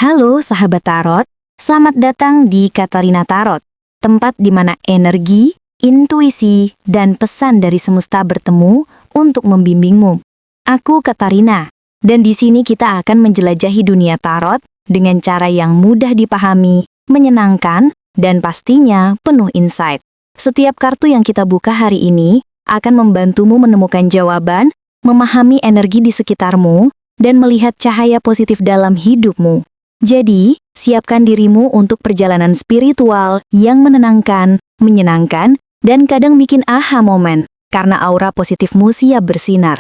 Halo sahabat Tarot, selamat datang di Katarina Tarot, tempat di mana energi, intuisi, dan pesan dari semesta bertemu untuk membimbingmu. Aku Katarina, dan di sini kita akan menjelajahi dunia tarot dengan cara yang mudah dipahami, menyenangkan, dan pastinya penuh insight. Setiap kartu yang kita buka hari ini akan membantumu menemukan jawaban, memahami energi di sekitarmu, dan melihat cahaya positif dalam hidupmu. Jadi, siapkan dirimu untuk perjalanan spiritual yang menenangkan, menyenangkan, dan kadang bikin aha moment, karena aura positifmu siap bersinar.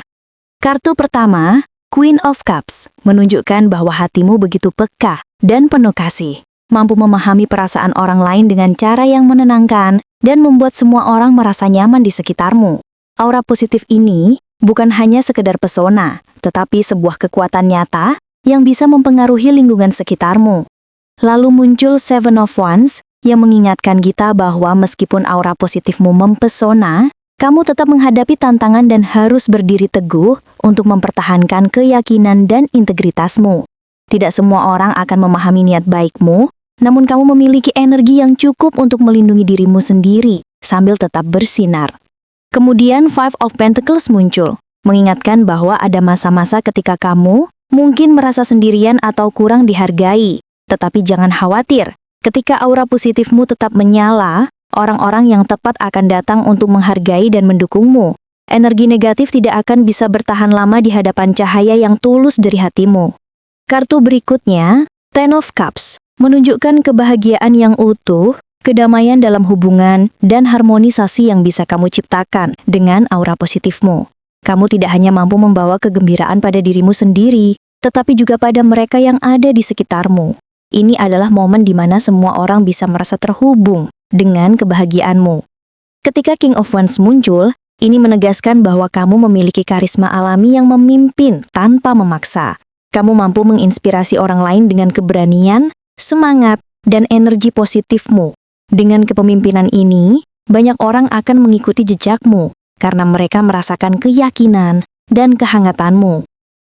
Kartu pertama, Queen of Cups, menunjukkan bahwa hatimu begitu peka dan penuh kasih, mampu memahami perasaan orang lain dengan cara yang menenangkan, dan membuat semua orang merasa nyaman di sekitarmu. Aura positif ini bukan hanya sekedar pesona, tetapi sebuah kekuatan nyata yang bisa mempengaruhi lingkungan sekitarmu. Lalu muncul Seven of Wands yang mengingatkan kita bahwa meskipun aura positifmu mempesona, kamu tetap menghadapi tantangan dan harus berdiri teguh untuk mempertahankan keyakinan dan integritasmu. Tidak semua orang akan memahami niat baikmu, namun kamu memiliki energi yang cukup untuk melindungi dirimu sendiri sambil tetap bersinar. Kemudian Five of Pentacles muncul, mengingatkan bahwa ada masa-masa ketika kamu mungkin merasa sendirian atau kurang dihargai. Tetapi jangan khawatir, ketika aura positifmu tetap menyala, orang-orang yang tepat akan datang untuk menghargai dan mendukungmu. Energi negatif tidak akan bisa bertahan lama di hadapan cahaya yang tulus dari hatimu. Kartu berikutnya, Ten of Cups, menunjukkan kebahagiaan yang utuh, kedamaian dalam hubungan, dan harmonisasi yang bisa kamu ciptakan dengan aura positifmu. Kamu tidak hanya mampu membawa kegembiraan pada dirimu sendiri, tetapi juga pada mereka yang ada di sekitarmu. Ini adalah momen di mana semua orang bisa merasa terhubung dengan kebahagiaanmu. Ketika King of Wands muncul, ini menegaskan bahwa kamu memiliki karisma alami yang memimpin tanpa memaksa. Kamu mampu menginspirasi orang lain dengan keberanian, semangat, dan energi positifmu. Dengan kepemimpinan ini, banyak orang akan mengikuti jejakmu karena mereka merasakan keyakinan dan kehangatanmu.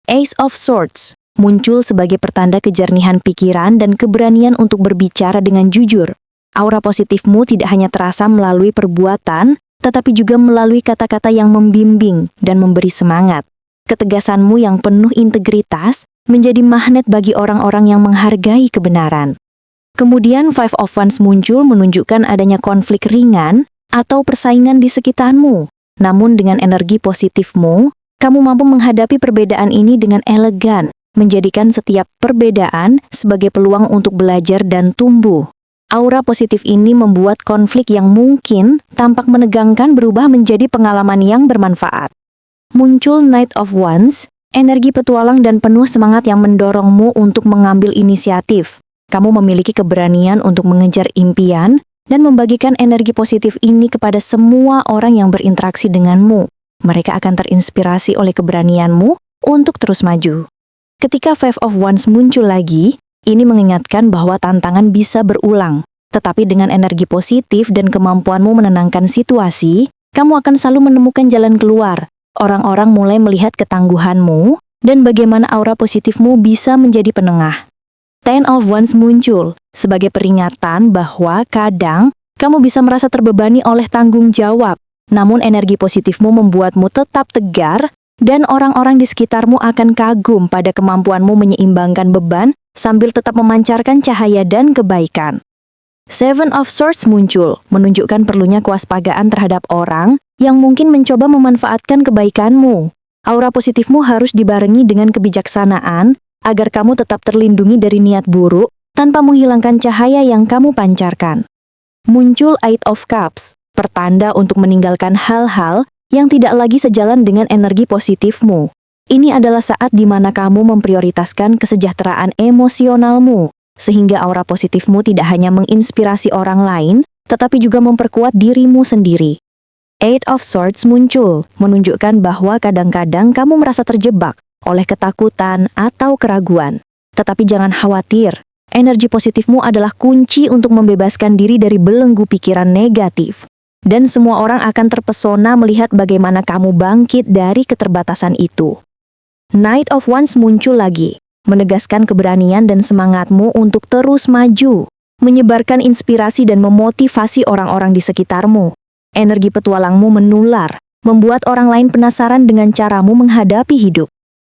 Ace of Swords muncul sebagai pertanda kejernihan pikiran dan keberanian untuk berbicara dengan jujur. Aura positifmu tidak hanya terasa melalui perbuatan, tetapi juga melalui kata-kata yang membimbing dan memberi semangat. Ketegasanmu yang penuh integritas menjadi magnet bagi orang-orang yang menghargai kebenaran. Kemudian Five of Wands muncul menunjukkan adanya konflik ringan atau persaingan di sekitarmu. Namun dengan energi positifmu, kamu mampu menghadapi perbedaan ini dengan elegan, menjadikan setiap perbedaan sebagai peluang untuk belajar dan tumbuh. Aura positif ini membuat konflik yang mungkin tampak menegangkan berubah menjadi pengalaman yang bermanfaat. Muncul Knight of Wands, energi petualang dan penuh semangat yang mendorongmu untuk mengambil inisiatif. Kamu memiliki keberanian untuk mengejar impian dan membagikan energi positif ini kepada semua orang yang berinteraksi denganmu. Mereka akan terinspirasi oleh keberanianmu untuk terus maju. Ketika Five of Wands muncul lagi, ini mengingatkan bahwa tantangan bisa berulang. Tetapi dengan energi positif dan kemampuanmu menenangkan situasi, kamu akan selalu menemukan jalan keluar. Orang-orang mulai melihat ketangguhanmu dan bagaimana aura positifmu bisa menjadi penengah. Ten of Wands muncul sebagai peringatan bahwa kadang kamu bisa merasa terbebani oleh tanggung jawab. Namun energi positifmu membuatmu tetap tegar dan orang-orang di sekitarmu akan kagum pada kemampuanmu menyeimbangkan beban sambil tetap memancarkan cahaya dan kebaikan. Seven of Swords muncul, menunjukkan perlunya kewaspadaan terhadap orang yang mungkin mencoba memanfaatkan kebaikanmu. Aura positifmu harus dibarengi dengan kebijaksanaan agar kamu tetap terlindungi dari niat buruk tanpa menghilangkan cahaya yang kamu pancarkan. Muncul Eight of Cups, pertanda untuk meninggalkan hal-hal yang tidak lagi sejalan dengan energi positifmu. Ini adalah saat di mana kamu memprioritaskan kesejahteraan emosionalmu, sehingga aura positifmu tidak hanya menginspirasi orang lain, tetapi juga memperkuat dirimu sendiri. Eight of Swords muncul, menunjukkan bahwa kadang-kadang kamu merasa terjebak oleh ketakutan atau keraguan. Tetapi jangan khawatir, energi positifmu adalah kunci untuk membebaskan diri dari belenggu pikiran negatif. Dan semua orang akan terpesona melihat bagaimana kamu bangkit dari keterbatasan itu. Knight of Wands muncul lagi, menegaskan keberanian dan semangatmu untuk terus maju, menyebarkan inspirasi dan memotivasi orang-orang di sekitarmu. Energi petualangmu menular, membuat orang lain penasaran dengan caramu menghadapi hidup.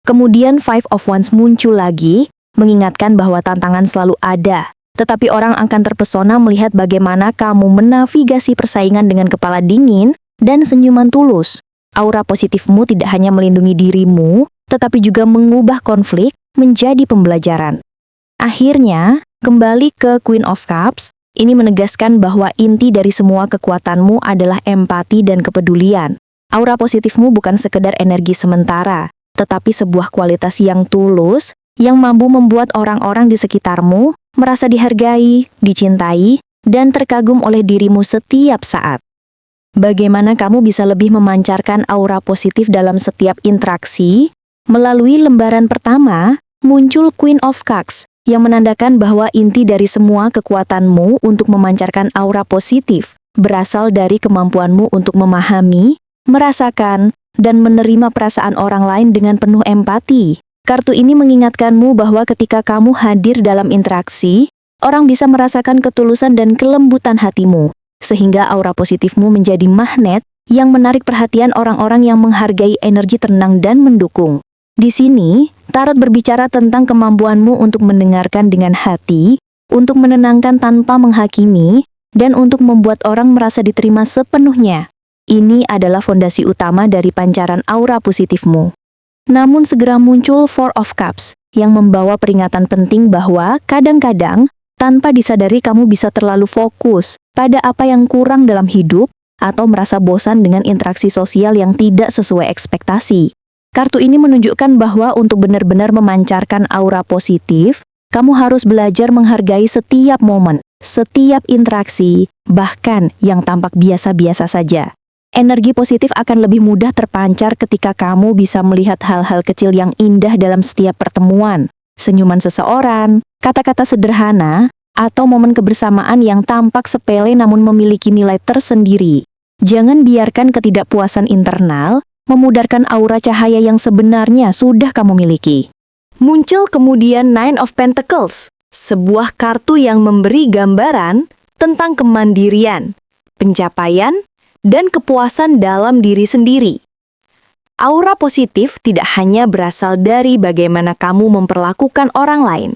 Kemudian Five of Wands muncul lagi, mengingatkan bahwa tantangan selalu ada, tetapi orang akan terpesona melihat bagaimana kamu menavigasi persaingan dengan kepala dingin dan senyuman tulus. Aura positifmu tidak hanya melindungi dirimu, tetapi juga mengubah konflik menjadi pembelajaran. Akhirnya, kembali ke Queen of Cups, ini menegaskan bahwa inti dari semua kekuatanmu adalah empati dan kepedulian. Aura positifmu bukan sekedar energi sementara, tetapi sebuah kualitas yang tulus, yang mampu membuat orang-orang di sekitarmu merasa dihargai, dicintai, dan terkagum oleh dirimu setiap saat. Bagaimana kamu bisa lebih memancarkan aura positif dalam setiap interaksi? Melalui lembaran pertama, muncul Queen of Cups, yang menandakan bahwa inti dari semua kekuatanmu untuk memancarkan aura positif berasal dari kemampuanmu untuk memahami, merasakan, dan menerima perasaan orang lain dengan penuh empati. Kartu ini mengingatkanmu bahwa ketika kamu hadir dalam interaksi, orang bisa merasakan ketulusan dan kelembutan hatimu, sehingga aura positifmu menjadi magnet yang menarik perhatian orang-orang yang menghargai energi tenang dan mendukung. Di sini, Tarot berbicara tentang kemampuanmu untuk mendengarkan dengan hati, untuk menenangkan tanpa menghakimi, dan untuk membuat orang merasa diterima sepenuhnya. Ini adalah fondasi utama dari pancaran aura positifmu. Namun segera muncul Four of Cups, yang membawa peringatan penting bahwa kadang-kadang, tanpa disadari kamu bisa terlalu fokus pada apa yang kurang dalam hidup, atau merasa bosan dengan interaksi sosial yang tidak sesuai ekspektasi. Kartu ini menunjukkan bahwa untuk benar-benar memancarkan aura positif, kamu harus belajar menghargai setiap momen, setiap interaksi, bahkan yang tampak biasa-biasa saja. Energi positif akan lebih mudah terpancar ketika kamu bisa melihat hal-hal kecil yang indah dalam setiap pertemuan, senyuman seseorang, kata-kata sederhana, atau momen kebersamaan yang tampak sepele namun memiliki nilai tersendiri. Jangan biarkan ketidakpuasan internal memudarkan aura cahaya yang sebenarnya sudah kamu miliki. Muncul kemudian Nine of Pentacles, sebuah kartu yang memberi gambaran tentang kemandirian, pencapaian, dan kepuasan dalam diri sendiri. Aura positif tidak hanya berasal dari bagaimana kamu memperlakukan orang lain,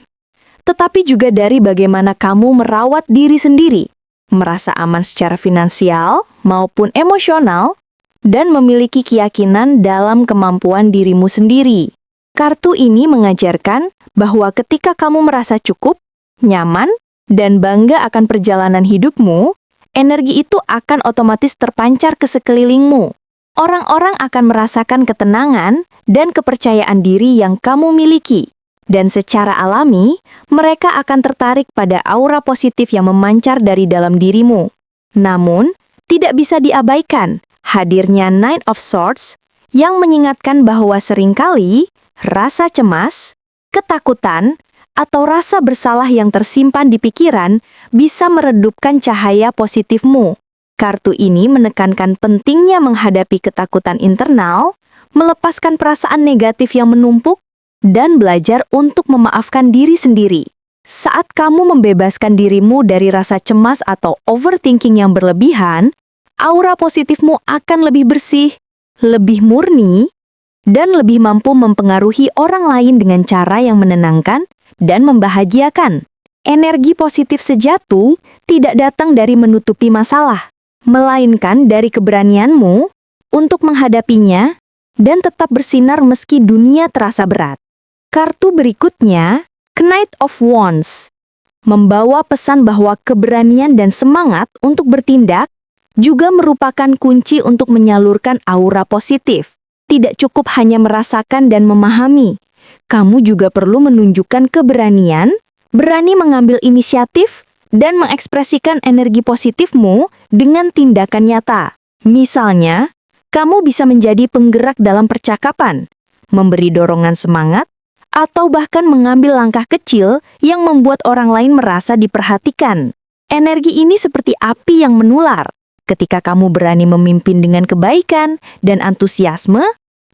tetapi juga dari bagaimana kamu merawat diri sendiri, merasa aman secara finansial maupun emosional, dan memiliki keyakinan dalam kemampuan dirimu sendiri. Kartu ini mengajarkan bahwa ketika kamu merasa cukup, nyaman, dan bangga akan perjalanan hidupmu, energi itu akan otomatis terpancar ke sekelilingmu. Orang-orang akan merasakan ketenangan dan kepercayaan diri yang kamu miliki. Dan secara alami, mereka akan tertarik pada aura positif yang memancar dari dalam dirimu. Namun, tidak bisa diabaikan hadirnya Nine of Swords yang mengingatkan bahwa seringkali rasa cemas, ketakutan, atau rasa bersalah yang tersimpan di pikiran bisa meredupkan cahaya positifmu. Kartu ini menekankan pentingnya menghadapi ketakutan internal, melepaskan perasaan negatif yang menumpuk, dan belajar untuk memaafkan diri sendiri. Saat kamu membebaskan dirimu dari rasa cemas atau overthinking yang berlebihan, aura positifmu akan lebih bersih, lebih murni, dan lebih mampu mempengaruhi orang lain dengan cara yang menenangkan dan membahagiakan. Energi positif sejati tidak datang dari menutupi masalah, melainkan dari keberanianmu untuk menghadapinya dan tetap bersinar meski dunia terasa berat. Kartu berikutnya, Knight of Wands, membawa pesan bahwa keberanian dan semangat untuk bertindak juga merupakan kunci untuk menyalurkan aura positif. Tidak cukup hanya merasakan dan memahami, kamu juga perlu menunjukkan keberanian, berani mengambil inisiatif, dan mengekspresikan energi positifmu dengan tindakan nyata. Misalnya, kamu bisa menjadi penggerak dalam percakapan, memberi dorongan semangat, atau bahkan mengambil langkah kecil yang membuat orang lain merasa diperhatikan. Energi ini seperti api yang menular. Ketika kamu berani memimpin dengan kebaikan dan antusiasme,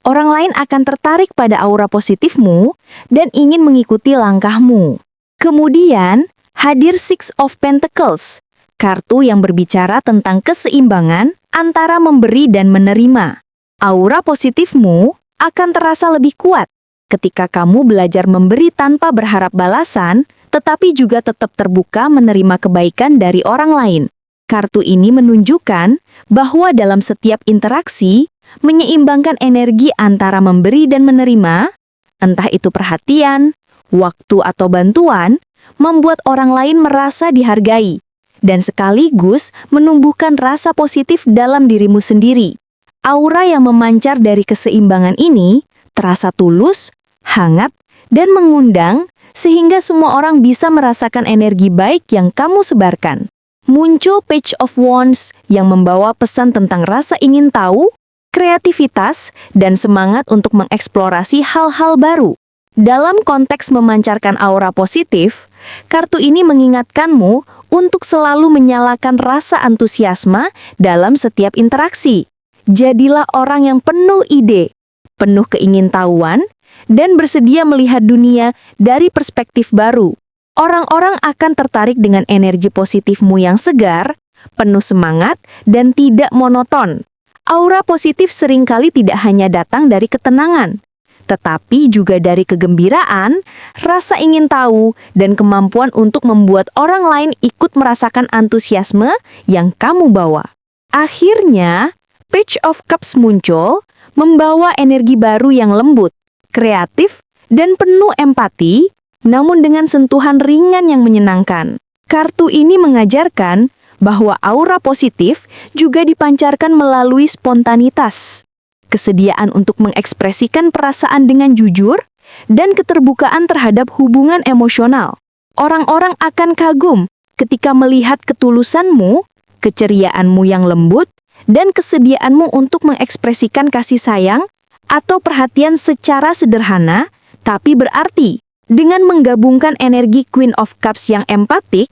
Orang lain akan tertarik pada aura positifmu dan ingin mengikuti langkahmu. Kemudian, hadir Six of Pentacles, kartu yang berbicara tentang keseimbangan antara memberi dan menerima. Aura positifmu akan terasa lebih kuat ketika kamu belajar memberi tanpa berharap balasan, tetapi juga tetap terbuka menerima kebaikan dari orang lain. Kartu ini menunjukkan bahwa dalam setiap interaksi, menyeimbangkan energi antara memberi dan menerima, entah itu perhatian, waktu atau bantuan, membuat orang lain merasa dihargai, dan sekaligus menumbuhkan rasa positif dalam dirimu sendiri. Aura yang memancar dari keseimbangan ini terasa tulus, hangat, dan mengundang, sehingga semua orang bisa merasakan energi baik yang kamu sebarkan. Muncul Page of Wands yang membawa pesan tentang rasa ingin tahu, kreativitas, dan semangat untuk mengeksplorasi hal-hal baru. Dalam konteks memancarkan aura positif, kartu ini mengingatkanmu untuk selalu menyalakan rasa antusiasme dalam setiap interaksi. Jadilah orang yang penuh ide, penuh keingintahuan, dan bersedia melihat dunia dari perspektif baru. Orang-orang akan tertarik dengan energi positifmu yang segar, penuh semangat, dan tidak monoton. Aura positif seringkali tidak hanya datang dari ketenangan, tetapi juga dari kegembiraan, rasa ingin tahu, dan kemampuan untuk membuat orang lain ikut merasakan antusiasme yang kamu bawa. Akhirnya, Page of Cups muncul, membawa energi baru yang lembut, kreatif, dan penuh empati, namun dengan sentuhan ringan yang menyenangkan. Kartu ini mengajarkan bahwa aura positif juga dipancarkan melalui spontanitas, kesediaan untuk mengekspresikan perasaan dengan jujur, dan keterbukaan terhadap hubungan emosional. Orang-orang akan kagum ketika melihat ketulusanmu, keceriaanmu yang lembut, dan kesediaanmu untuk mengekspresikan kasih sayang atau perhatian secara sederhana, tapi berarti. Dengan menggabungkan energi Queen of Cups yang empatik,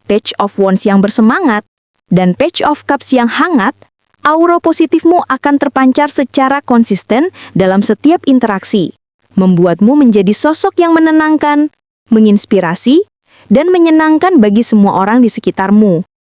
Page of Wands yang bersemangat, dan Page of Cups yang hangat, aura positifmu akan terpancar secara konsisten dalam setiap interaksi, membuatmu menjadi sosok yang menenangkan, menginspirasi, dan menyenangkan bagi semua orang di sekitarmu.